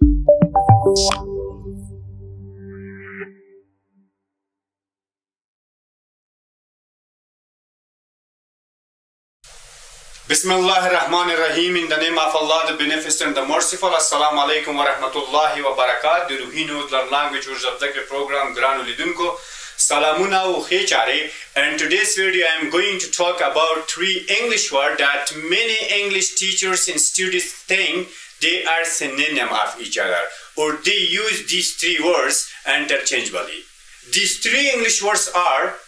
Bismillah ar-Rahman ar-Rahim. In the name of Allah, the Beneficent, the Merciful. Assalamu alaikum wa rahmatullahi wa barakatuh. The Ruhinu language of program Granu Lidunko. Salamuna u khechare. And today's video I am going to talk about 3 English words that many English teachers and students think they are synonym of each other, or they use these 3 words interchangeably. These 3 English words are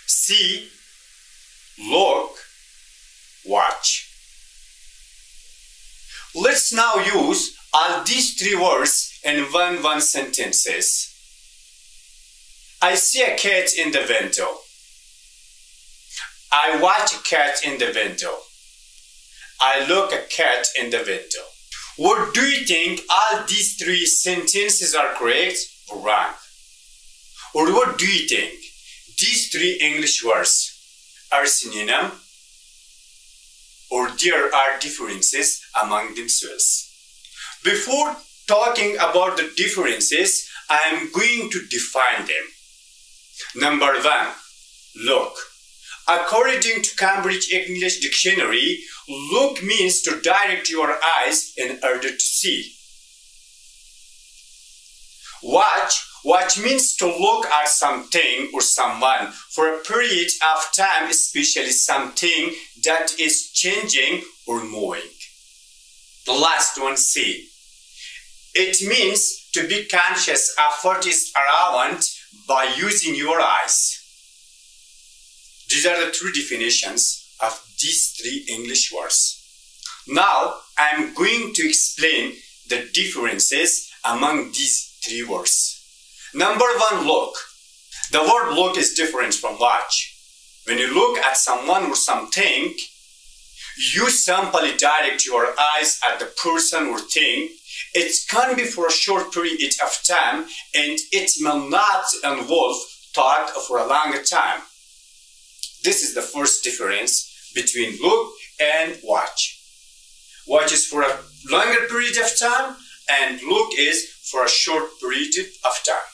see, look, watch. Let's now use all these 3 words in one sentences. I see a cat in the window. I watch a cat in the window. I look a cat in the window. What do you think? All these 3 sentences are correct or wrong? Or what do you think? These 3 English words are synonym, or there are differences among themselves? Before talking about the differences, I am going to define them. Number 1, look. According to Cambridge English Dictionary, look means to direct your eyes in order to see. Watch means to look at something or someone for a period of time, especially something that is changing or moving. The last one, see. It means to be conscious of what is around by using your eyes. These are the 3 definitions of these 3 English words. Now I am going to explain the differences among these 3 words. Number 1, look. The word look is different from watch. When you look at someone or something, you simply direct your eyes at the person or thing. It can be for a short period of time, and it will not involve thought for a longer time. This is the first difference between look and watch. Watch is for a longer period of time, and look is for a short period of time.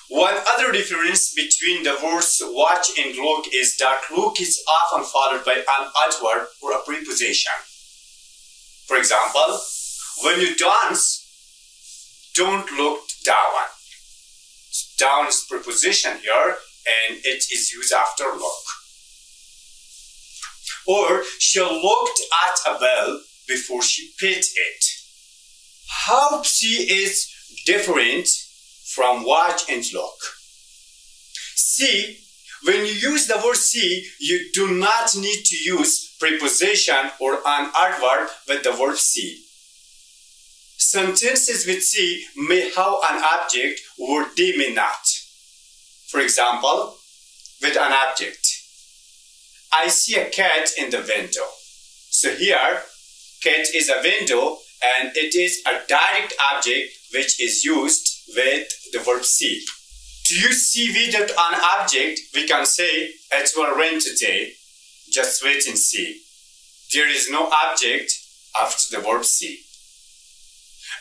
One other difference between the words watch and look is that look is often followed by an adverb or a preposition. For example, when you dance, don't look down. Down is preposition here, and it is used after look. Or she looked at a bell before she paid it. How see is different from watch and look. See, when you use the word see, you do not need to use preposition or an adverb with the word see. Sentences with see may have an object or they may not. For example, with an object, I see a cat in the window. So here, cat is a window, and it is a direct object which is used with the verb see. To use see without an object, we can say it will rain today. Just wait and see. There is no object after the verb see.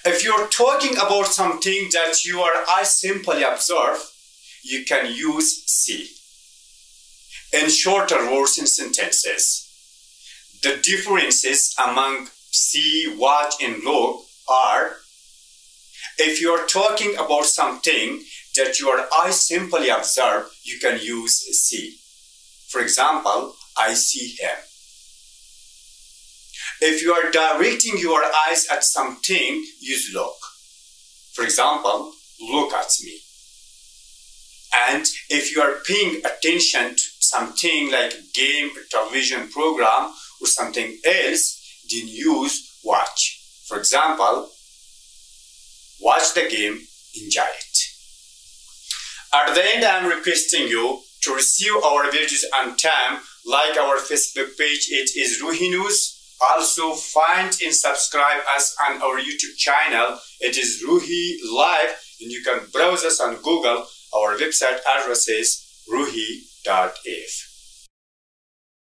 If you are talking about something that your eyes simply observe, you can use see. In shorter words and sentences, the differences among see, watch, and look are: if you are talking about something that your eyes simply observe, you can use see. For example, I see him. If you are directing your eyes at something, use look. For example, look at me. And if you are paying attention to something like a game, a television program, or something else, then use watch. For example, watch the game, enjoy it. At the end, I am requesting you to receive our videos on time, like our Facebook page, it is Ruhi News. Also, find and subscribe us on our YouTube channel, it is Ruhi Live, and you can browse us on Google. Our website address is ruhi.if.